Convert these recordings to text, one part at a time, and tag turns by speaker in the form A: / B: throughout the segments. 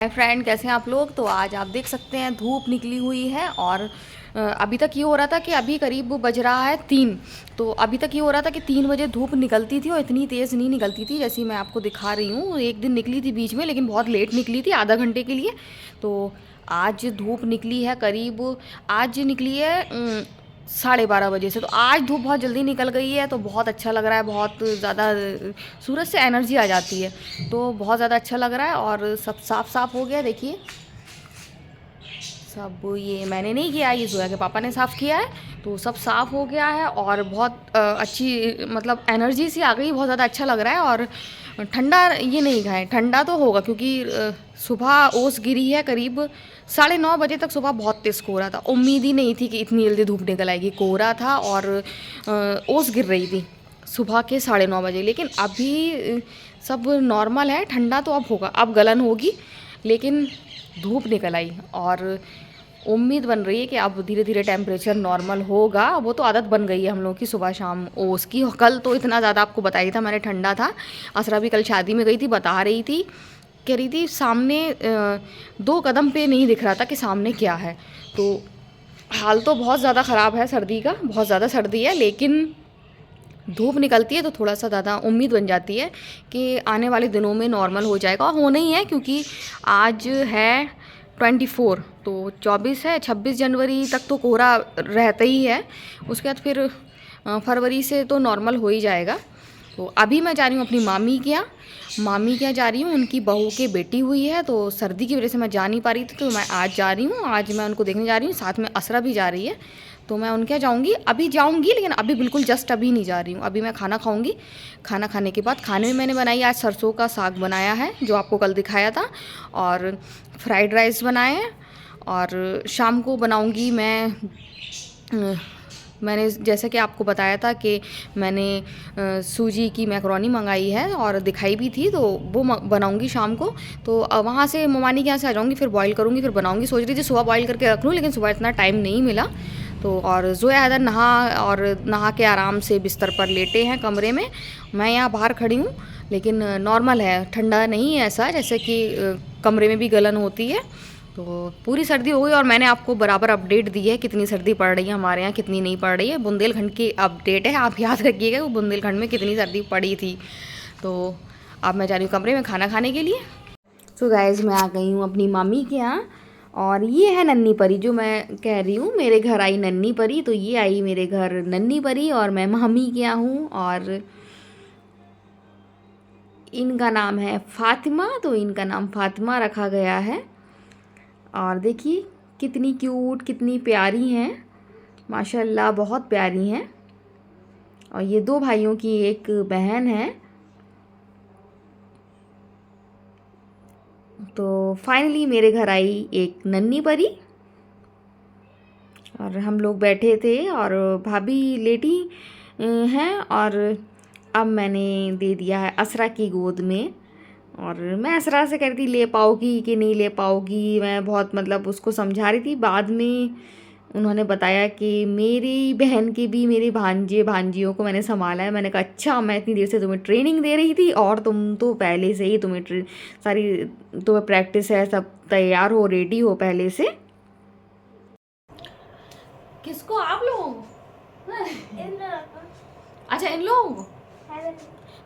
A: Hi friend, कैसे हैं आप लोग। तो आज आप देख सकते हैं धूप निकली हुई है और अभी तक ये हो रहा था कि अभी करीब बज रहा है 3। तो अभी तक ये हो रहा था कि 3 बजे धूप निकलती थी और इतनी तेज़ नहीं निकलती थी जैसी मैं आपको दिखा रही हूँ। एक दिन निकली थी बीच में, लेकिन बहुत लेट निकली थी, आधा घंटे के लिए। तो आज धूप निकली है करीब, आज निकली है 12:30 बजे से। तो आज धूप बहुत जल्दी निकल गई है, तो बहुत अच्छा लग रहा है। बहुत ज़्यादा सूरज से एनर्जी आ जाती है, तो बहुत ज़्यादा अच्छा लग रहा है। और सब साफ साफ हो गया, देखिए सब। ये मैंने नहीं किया, ये जोया के पापा ने साफ़ किया है। तो सब साफ़ हो गया है और बहुत अच्छी मतलब एनर्जी सी आ गई, बहुत ज़्यादा अच्छा लग रहा है। और ठंडा ये नहीं खाए, ठंडा तो होगा क्योंकि सुबह ओस गिरी है करीब 9:30 बजे तक। सुबह बहुत तेज़ कोहरा था, उम्मीद ही नहीं थी कि इतनी जल्दी धूप निकल आएगी। कोहरा था और ओस गिर रही थी सुबह के 9:30 बजे। लेकिन अभी सब नॉर्मल है, ठंडा तो अब होगा, अब गलन होगी, लेकिन धूप निकल आई और उम्मीद बन रही है कि अब धीरे धीरे टेम्परेचर नॉर्मल होगा। वो तो आदत बन गई है हम लोगों की सुबह शाम ओस की। कल तो इतना ज़्यादा आपको बताया था मैंने, ठंडा था। असरा भी कल शादी में गई थी, बता रही थी, कह रही थी सामने 2 कदम पे नहीं दिख रहा था कि सामने क्या है। तो हाल तो बहुत ज़्यादा ख़राब है सर्दी का, बहुत ज़्यादा सर्दी है। लेकिन धूप निकलती है तो थोड़ा सा ज़्यादा उम्मीद बन जाती है कि आने वाले दिनों में नॉर्मल हो जाएगा। और होना ही है क्योंकि आज है 24, तो 24 है, 26 जनवरी तक तो कोहरा रहता ही है। उसके बाद फिर फरवरी से तो नॉर्मल हो ही जाएगा। तो अभी मैं जा रही हूँ अपनी मामी के यहाँ जा रही हूँ। उनकी बहू की बेटी हुई है, तो सर्दी की वजह से मैं जा नहीं पा रही थी, तो मैं आज जा रही हूँ। आज मैं उनको देखने जा रही हूँ, साथ में असरा भी जा रही है। तो मैं उनके यहाँ जाऊँगी, अभी जाऊँगी, लेकिन अभी बिल्कुल जस्ट अभी नहीं जा रही हूँ। अभी मैं खाना खाऊँगी। खाना खाने के बाद, खाने में मैंने बनाई आज सरसों का साग बनाया है, जो आपको कल दिखाया था, और फ्राइड राइस बनाए हैं। और शाम को बनाऊँगी मैंने जैसा कि आपको बताया था कि मैंने सूजी की मैकरोनी मंगाई है और दिखाई भी थी, तो वो बनाऊंगी शाम को। तो वहाँ से ममानी के यहाँ से आ जाऊँगी, फिर बॉईल करूँगी, फिर बनाऊँगी। सोच रही थी सुबह बॉईल करके रख लूँ, लेकिन सुबह इतना टाइम नहीं मिला। तो और जोया इधर नहा के आराम से बिस्तर पर लेटे हैं कमरे में। मैं यहाँ बाहर खड़ी हूँ, लेकिन नॉर्मल है, ठंडा नहीं है ऐसा जैसे कि कमरे में भी गलन होती है। तो पूरी सर्दी हो गई और मैंने आपको बराबर अपडेट दी है कितनी सर्दी पड़ रही है हमारे यहाँ, कितनी नहीं पड़ रही है। बुंदेलखंड की अपडेट है, आप याद रखिएगा वो बुंदेलखंड में कितनी सर्दी पड़ी थी। तो अब मैं जा रही हूँ कमरे में खाना खाने के लिए। तो गाइस, मैं आ गई हूँ अपनी मामी के यहाँ, और ये है नन्ही परी, जो मैं कह रही हूँ मेरे घर आई नन्ही परी। तो ये आई मेरे घर नन्ही परी और मैं मामी के यहाँ हूँ। और इनका नाम है फातिमा, तो इनका नाम फातिमा रखा गया है। और देखिए कितनी क्यूट, कितनी प्यारी हैं, माशाल्लाह बहुत प्यारी हैं। और ये 2 भाइयों की एक बहन है। तो फाइनली मेरे घर आई एक नन्ही परी, और हम लोग बैठे थे और भाभी लेटी हैं। और अब मैंने दे दिया है असरा की गोद में। और मैं असरा से कह रही थी ले पाओगी कि नहीं ले पाओगी, मैं बहुत मतलब उसको समझा रही थी। बाद में उन्होंने बताया कि मेरी बहन की भी, मेरी भांजियों को मैंने संभाला है। मैंने कहा अच्छा, मैं इतनी देर से तुम्हें ट्रेनिंग दे रही थी और तुम तो पहले से ही सारी तुम्हें प्रैक्टिस है, सब तैयार हो, रेडी हो पहले से। किसको, आप लोग? अच्छा, इन लोग।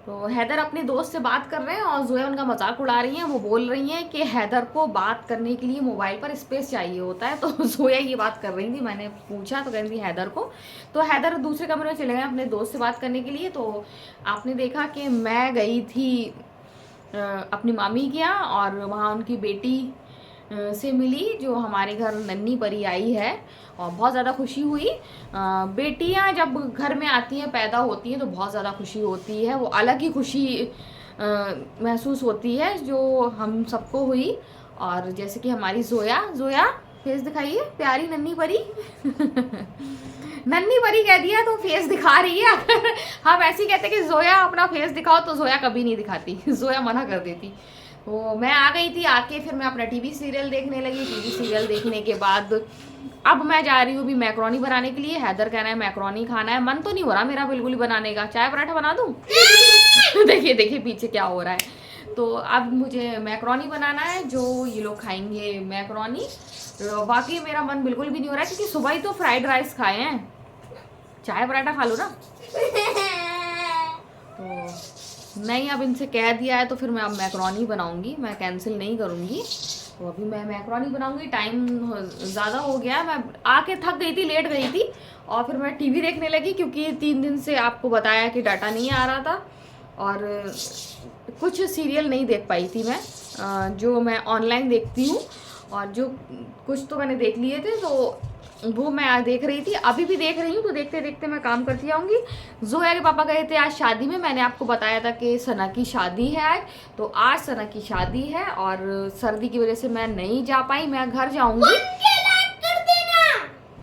A: तो हैदर अपने दोस्त से बात कर रहे हैं और जोया उनका मजाक उड़ा रही हैं। वो बोल रही हैं कि हैदर को बात करने के लिए मोबाइल पर स्पेस चाहिए होता है। तो जोया ये बात कर रही थी, मैंने पूछा तो कह रही थी हैदर को। तो हैदर दूसरे कमरे में चले गए अपने दोस्त से बात करने के लिए। तो आपने देखा कि मैं गई थी अपनी मामी के यहाँ, और वहाँ उनकी बेटी से मिली, जो हमारे घर नन्ही परी आई है। और बहुत ज़्यादा खुशी हुई। बेटियां जब घर में आती हैं, पैदा होती हैं, तो बहुत ज़्यादा खुशी होती है। वो अलग ही खुशी महसूस होती है जो हम सबको हुई। और जैसे कि हमारी जोया फेस दिखाइए, प्यारी नन्ही परी। नन्ही परी कह दिया तो फेस दिखा रही है। अगर हम ऐसे ही कहते कि जोया अपना फेस दिखाओ, तो जोया कभी नहीं दिखाती, जोया मना कर देती। तो मैं आ गई थी, आके फिर मैं अपना टीवी सीरियल देखने लगी। टीवी सीरियल देखने के बाद अब मैं जा रही हूँ भी मैक्रोनी बनाने के लिए। हैदर कह रहा है मैक्रोनी खाना है, मन तो नहीं हो रहा मेरा बिल्कुल ही बनाने का। चाय पराठा बना दूँ? देखिए देखिए पीछे क्या हो रहा है। तो अब मुझे मैक्रोनी बनाना है जो ये लोग खाएंगे मैक्रोनी। बाकी मेरा मन बिल्कुल भी नहीं हो रहा है क्योंकि सुबह ही तो फ्राइड राइस खाए हैं, चाय पराठा खा लो ना। तो नहीं, अब इनसे कह दिया है तो फिर मैं अब मैक्रोनी बनाऊंगी, मैं कैंसिल नहीं करूंगी। तो अभी मैं मैक्रोनी बनाऊंगी। टाइम ज़्यादा हो गया, मैं आके थक गई थी, लेट गई थी और फिर मैं टीवी देखने लगी क्योंकि 3 दिन से आपको बताया कि डाटा नहीं आ रहा था और कुछ सीरियल नहीं देख पाई थी मैं, जो मैं ऑनलाइन देखती हूँ और जो कुछ तो मैंने देख लिए थे तो वो मैं आज देख रही थी, अभी भी देख रही हूँ। तो देखते देखते मैं काम करती आऊँगी। जोया के पापा गए थे आज शादी में, मैंने आपको बताया था कि सना की शादी है आज, तो आज सना की शादी है और सर्दी की वजह से मैं नहीं जा पाई। मैं घर जाऊँगी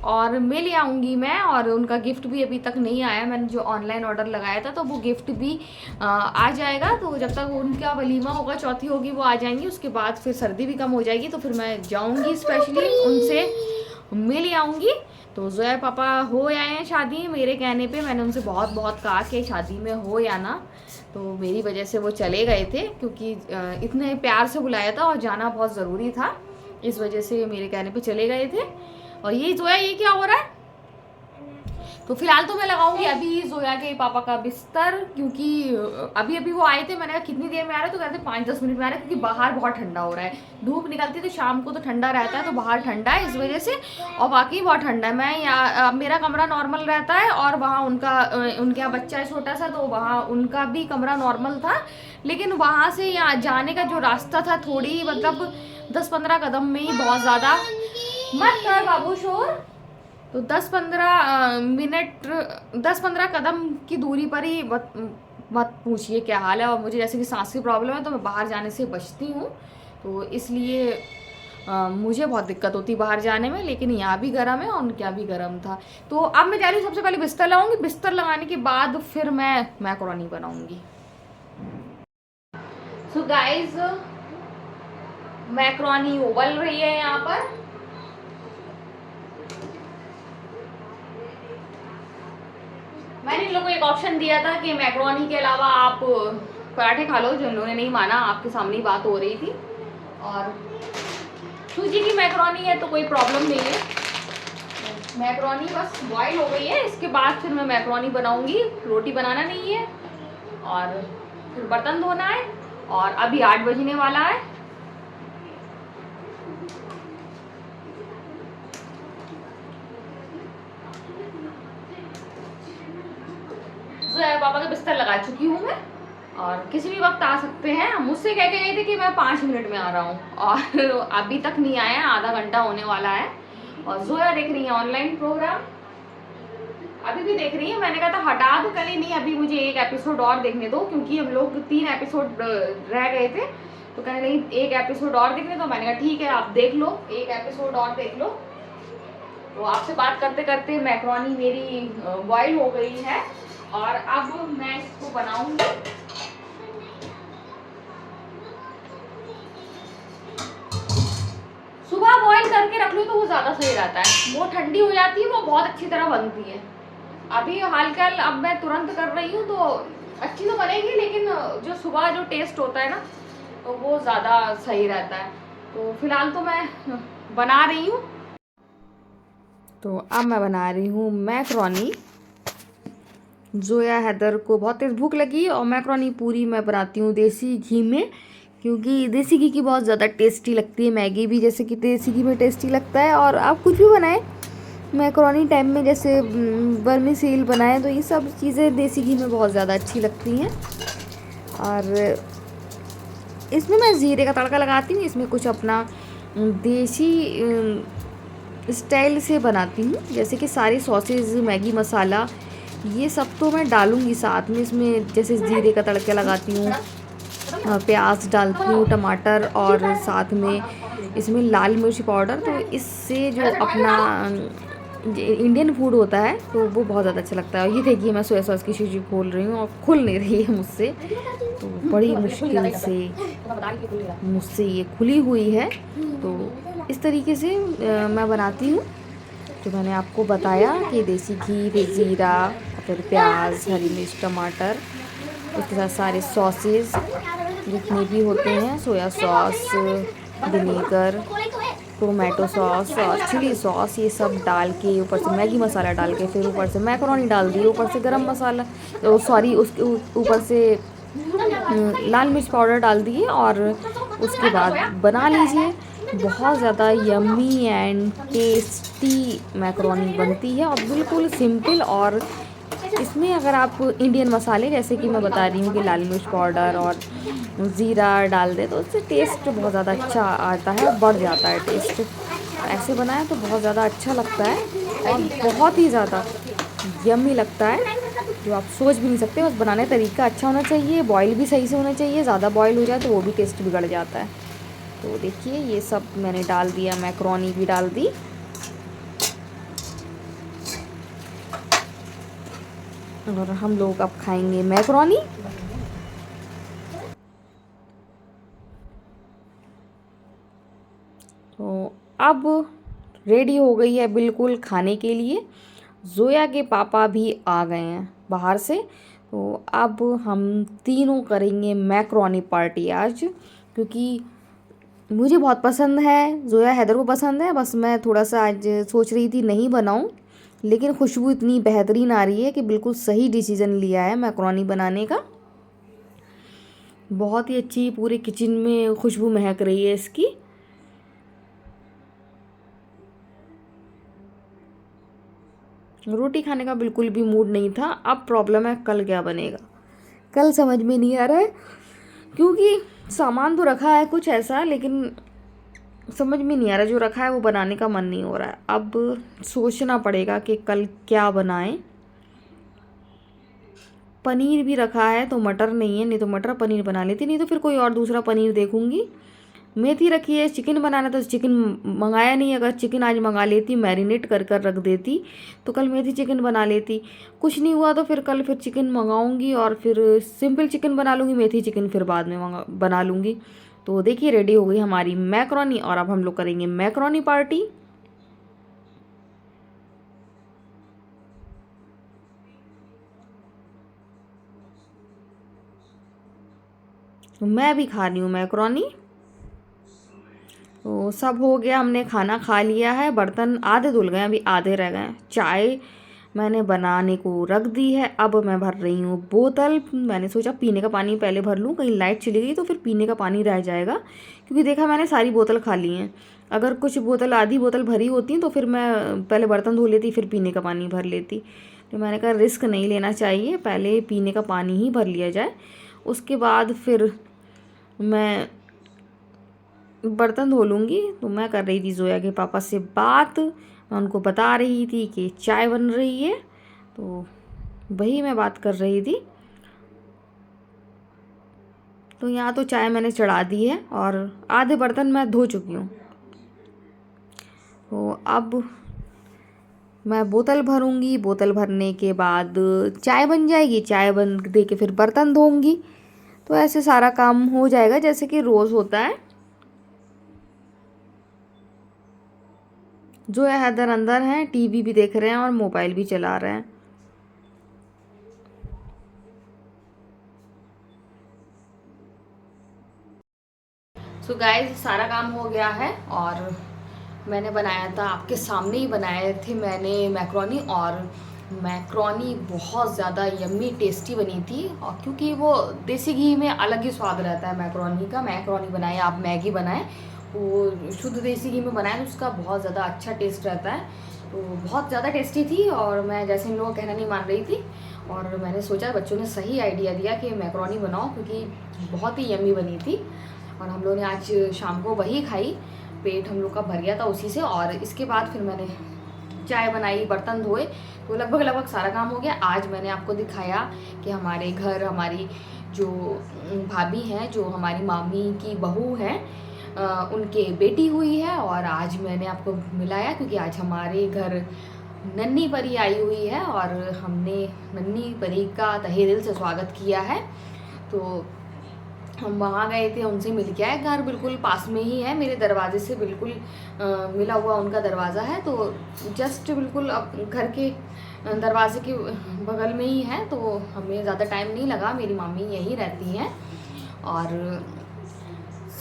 A: और मिल आऊँगी मैं, और उनका गिफ्ट भी अभी तक नहीं आया। मैंने जो ऑनलाइन ऑर्डर लगाया था तो वो गिफ्ट भी आ जाएगा। तो जब तक उनका वलीमा होगा, चौथी होगी, वो आ जाएंगी, उसके बाद फिर सर्दी भी कम हो जाएगी तो फिर मैं जाऊँगी, स्पेशली उनसे मिल आऊँगी। तो जोया पापा हो आए हैं शादी मेरे कहने पे, मैंने उनसे बहुत बहुत कहा कि शादी में हो या ना, तो मेरी वजह से वो चले गए थे क्योंकि इतने प्यार से बुलाया था और जाना बहुत ज़रूरी था, इस वजह से मेरे कहने पे चले गए थे। और ये जोया, ये क्या हो रहा है? तो फिलहाल तो मैं लगाऊंगी अभी जोया के पापा का बिस्तर, क्योंकि अभी अभी वो आए थे। मैंने कहा कितनी देर में आ रहे, तो कहते 5-10 मिनट में आ रहे, क्योंकि बाहर बहुत ठंडा हो रहा है। धूप निकलती है तो शाम को तो ठंडा रहता है, तो बाहर ठंडा है इस वजह से, और बाकी बहुत ठंडा है। मैं यहाँ, मेरा कमरा नॉर्मल रहता है और वहाँ उनके यहाँ बच्चा है छोटा सा, तो वहाँ उनका भी कमरा नॉर्मल था, लेकिन वहाँ से यहाँ जाने का जो रास्ता था, थोड़ी मतलब 10-15 कदम में ही बहुत ज़्यादा, मत कर बाबू शोर, तो 10-15 कदम की दूरी पर ही मत पूछिए क्या हाल है। और मुझे जैसे कि सांस की प्रॉब्लम है तो मैं बाहर जाने से बचती हूँ, तो इसलिए मुझे बहुत दिक्कत होती है बाहर जाने में। लेकिन यहाँ भी गर्म है और उनके यहाँ भी गर्म था। तो अब मैं जा रही हूँ, सबसे पहले बिस्तर लगाऊंगी, बिस्तर लगाने के बाद फिर मैं मैक्रोनी बनाऊंगी। सो गाइज, मैक्रोनी उबल रही है यहाँ पर। मैंने इन लोगों को एक ऑप्शन दिया था कि मैक्रोनी के अलावा आप पराठे खा लो, जो इन्होंने नहीं माना, आपके सामने ही बात हो रही थी। और सूजी की मैक्रोनी है तो कोई प्रॉब्लम नहीं है, मैक्रोनी बस बॉईल हो गई है, इसके बाद फिर मैं मैक्रोनी बनाऊंगी। रोटी बनाना नहीं है और फिर बर्तन धोना है, और अभी 8 बजने वाला है। पापा का बिस्तर लगा चुकी हूँ मैं, और किसी भी वक्त आ सकते हैं। मुझसे कह के गए थे कि मैं 5 मिनट में आ रहा हूँ, और अभी तक नहीं आया, आधा घंटा होने वाला है। और जोया देख रही है ऑनलाइन प्रोग्राम, अभी भी देख रही है। मैंने कहा था हटा दो, कल नहीं, अभी मुझे एक एपिसोड और देखने दो, क्योंकि हम लोग 3 एपिसोड रह गए थे, तो कहने नहीं एक एपिसोड और देखने दो। मैंने कहा ठीक है, आप देख लो, एक एपिसोड और देख लो। तो आपसे बात करते करते मैक्रोनी मेरी बॉईल हो गई है, और अब मैं इसको बनाऊंगी। सुबह बॉईल करके रख लो तो वो ज़्यादा सही रहता है, वो ठंडी हो जाती है, वो बहुत अच्छी तरह बनती है। अभी हाल अब मैं तुरंत कर रही हूँ तो अच्छी तो बनेगी, लेकिन जो सुबह जो टेस्ट होता है ना, तो वो ज़्यादा सही रहता है। तो फिलहाल तो मैं बना रही हूँ। तो अब मैं बना रही हूँ मैक्रोनी। जोया हैदर को बहुत तेज़ भूख लगी, और मैक्रोनी पूरी मैं बनाती हूँ देसी घी में, क्योंकि देसी घी की बहुत ज़्यादा टेस्टी लगती है। मैगी भी जैसे कि देसी घी में टेस्टी लगता है, और आप कुछ भी बनाएं मैक्रोनी टाइम में, जैसे वर्मीसेल बनाएं, तो ये सब चीज़ें देसी घी में बहुत ज़्यादा अच्छी लगती हैं। और इसमें मैं ज़ीरे का तड़का लगाती हूँ, इसमें कुछ अपना देसी स्टाइल से बनाती हूँ, जैसे कि सारे सॉसेज, मैगी मसाला, ये सब तो मैं डालूँगी साथ में इसमें। जैसे जीरे का तड़का लगाती हूँ, प्याज डालती हूँ, टमाटर, और साथ में इसमें लाल मिर्च पाउडर। तो इससे जो अपना इंडियन फूड होता है तो वो बहुत ज़्यादा अच्छा लगता है। और ये देखिए मैं सोया सॉस की शीशी खोल रही हूँ और खुल नहीं रही है मुझसे, तो बड़ी मुश्किल से मुझसे ये खुली हुई है। तो इस तरीके से मैं बनाती हूँ, जो मैंने आपको बताया कि देसी घी, फिर ज़ीरा, फिर प्याज, हरी मिर्च, टमाटर, उसके साथ सारे सॉसेज, जितने भी होते हैं, soya sauce, vinegar, tomato sauce और चिली सॉस, ये सब डाल के ऊपर से मैगी मसाला डाल के फिर ऊपर से मैक्रोनी डाल दी, ऊपर से गरम मसाला, सॉरी उसके ऊपर से लाल मिर्च पाउडर डाल दिए और उसके बाद बना लीजिए। बहुत ज़्यादा यम्मी एंड टेस्टी मैक्रोनी बनती है और बिल्कुल सिंपल। और इसमें अगर आप इंडियन मसाले जैसे कि मैं बता रही हूँ कि लाल मिर्च पाउडर और ज़ीरा डाल दे तो उससे टेस्ट बहुत ज़्यादा अच्छा आता है, बढ़ जाता है टेस्ट। ऐसे बनाए तो बहुत ज़्यादा अच्छा लगता है और बहुत ही ज़्यादा यम्मी लगता है, जो आप सोच भी नहीं सकते। बस बनाने का तरीका अच्छा होना चाहिए, बॉईल भी सही से होना चाहिए, ज़्यादा बॉईल हो जाए तो वो भी टेस्ट बिगड़ जाता है। तो देखिए ये सब मैंने डाल दिया, मैक्रोनी भी डाल दी और हम लोग अब खाएंगे मैक्रोनी। तो अब रेडी हो गई है बिल्कुल खाने के लिए। जोया के पापा भी आ गए हैं बाहर से, तो अब हम तीनों करेंगे मैक्रोनी पार्टी आज, क्योंकि मुझे बहुत पसंद है, जोया हैदर को पसंद है। बस मैं थोड़ा सा आज सोच रही थी नहीं बनाऊं, लेकिन खुशबू इतनी बेहतरीन आ रही है कि बिल्कुल सही डिसीज़न लिया है मैक्रोनी बनाने का। बहुत ही अच्छी पूरे किचन में खुशबू महक रही है इसकी। रोटी खाने का बिल्कुल भी मूड नहीं था। अब प्रॉब्लम है कल क्या बनेगा, कल समझ में नहीं आ रहा है, क्योंकि सामान तो रखा है कुछ ऐसा, लेकिन समझ में नहीं आ रहा, जो रखा है वो बनाने का मन नहीं हो रहा है। अब सोचना पड़ेगा कि कल क्या बनाएं। पनीर भी रखा है तो मटर नहीं है, नहीं तो मटर पनीर बना लेती, नहीं तो फिर कोई और दूसरा पनीर देखूंगी। मेथी रखी है, चिकन बनाना तो चिकन मंगाया नहीं, अगर चिकन आज मंगा लेती मैरिनेट कर कर रख देती तो कल मेथी चिकन बना लेती। कुछ नहीं हुआ तो फिर कल फिर चिकन मंगाऊंगी और फिर सिंपल चिकन बना लूँगी, मेथी चिकन फिर बाद में बना लूँगी। तो देखिए रेडी हो गई हमारी मैक्रोनी और अब हम लोग करेंगे मैक्रोनी पार्टी। तो मैं भी खा रही हूँ मैक्रोनी। तो सब हो गया, हमने खाना खा लिया है, बर्तन आधे धुल गए, अभी आधे रह गए। चाय मैंने बनाने को रख दी है, अब मैं भर रही हूँ बोतल। मैंने सोचा पीने का पानी पहले भर लूँ, कहीं लाइट चली गई तो फिर पीने का पानी रह जाएगा, क्योंकि देखा मैंने सारी बोतल खाली हैं। अगर कुछ बोतल आधी बोतल भरी होती तो फिर मैं पहले बर्तन धो लेती फिर पीने का पानी भर लेती। तो मैंने कहा रिस्क नहीं लेना चाहिए, पहले पीने का पानी ही भर लिया जाए, उसके बाद फिर मैं बर्तन धो लूँगी। तो मैं कर रही थी जोया के पापा से बात, मैं उनको बता रही थी कि चाय बन रही है, तो वही मैं बात कर रही थी। तो यहाँ तो चाय मैंने चढ़ा दी है और आधे बर्तन मैं धो चुकी हूँ। तो अब मैं बोतल भरूँगी, बोतल भरने के बाद चाय बन जाएगी, चाय बन दे के फिर बर्तन धोऊँगी। तो ऐसे सारा काम हो जाएगा जैसे कि रोज़ होता है। जो है हैदर अंदर हैं, टीवी भी देख रहे हैं और मोबाइल भी चला रहे हैं। सो गाइस सारा काम हो गया है और मैंने बनाया था, आपके सामने ही बनाए थे मैंने मैक्रोनी, और मैक्रोनी बहुत ज़्यादा यम्मी टेस्टी बनी थी। और क्योंकि वो देसी घी में अलग ही स्वाद रहता है मैक्रोनी का। मैक्रोनी बनाए आप मैगी बनाएं, वो शुद्ध देसी घी में बनाएं तो उसका बहुत ज़्यादा अच्छा टेस्ट रहता है। तो बहुत ज़्यादा टेस्टी थी और मैं जैसे इन लोगों का कहना नहीं मान रही थी, और मैंने सोचा बच्चों ने सही आइडिया दिया कि मैक्रोनी बनाओ, क्योंकि बहुत ही यम्मी बनी थी। और हम लोगों ने आज शाम को वही खाई, पेट हम लोग का भर गया था उसी से। और इसके बाद फिर मैंने चाय बनाई, बर्तन धोए, तो लगभग सारा काम हो गया। आज मैंने आपको दिखाया कि हमारे घर हमारी जो भाभी हैं, जो हमारी मामी की बहू हैं, उनके बेटी हुई है। और आज मैंने आपको मिलाया क्योंकि आज हमारे घर नन्ही परी आई हुई है और हमने नन्ही परी का तहे दिल से स्वागत किया है। तो हम वहाँ गए थे, उनसे मिल के आए। घर बिल्कुल पास में ही है, मेरे दरवाजे से बिल्कुल मिला हुआ उनका दरवाज़ा है, तो जस्ट बिल्कुल अब घर के दरवाजे के बगल में ही है। तो हमें ज़्यादा टाइम नहीं लगा, मेरी मामी यहीं रहती हैं। और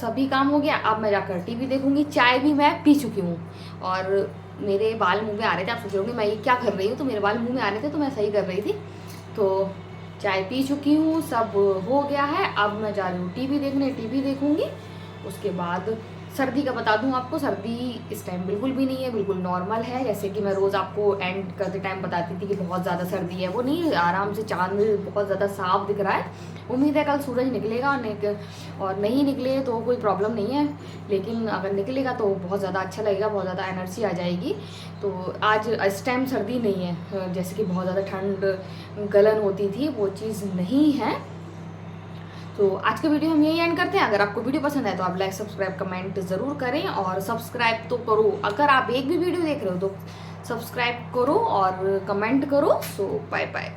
A: सभी काम हो गया। अब मैं जाकर टीवी देखूंगी। चाय भी मैं पी चुकी हूँ और मेरे बाल मुंह में आ रहे थे। आप सोच रहे होंगे मैं ये क्या कर रही हूँ, तो मेरे बाल मुंह में आ रहे थे तो मैं सही कर रही थी। तो चाय पी चुकी हूँ, सब हो गया है। अब मैं जा रही हूँ टीवी देखने, टीवी देखूंगी। उसके बाद सर्दी का बता दूं आपको, सर्दी इस टाइम बिल्कुल भी नहीं है, बिल्कुल नॉर्मल है। जैसे कि मैं रोज़ आपको एंड करते टाइम बताती थी कि बहुत ज़्यादा सर्दी है, वो नहीं, आराम से चांद बहुत ज़्यादा साफ दिख रहा है। उम्मीद है कल सूरज निकलेगा और नहीं निकले तो कोई प्रॉब्लम नहीं है, लेकिन अगर निकलेगा तो बहुत ज़्यादा अच्छा लगेगा, बहुत ज़्यादा एनर्जी आ जाएगी। तो आज इस टाइम सर्दी नहीं है, जैसे कि बहुत ज़्यादा ठंड गलन होती थी, वो चीज़ नहीं है। तो आज का वीडियो हम यही एंड करते हैं। अगर आपको वीडियो पसंद आए तो आप लाइक सब्सक्राइब कमेंट ज़रूर करें और सब्सक्राइब तो करो। अगर आप एक भी वीडियो देख रहे हो तो सब्सक्राइब करो और कमेंट करो। सो बाय बाय।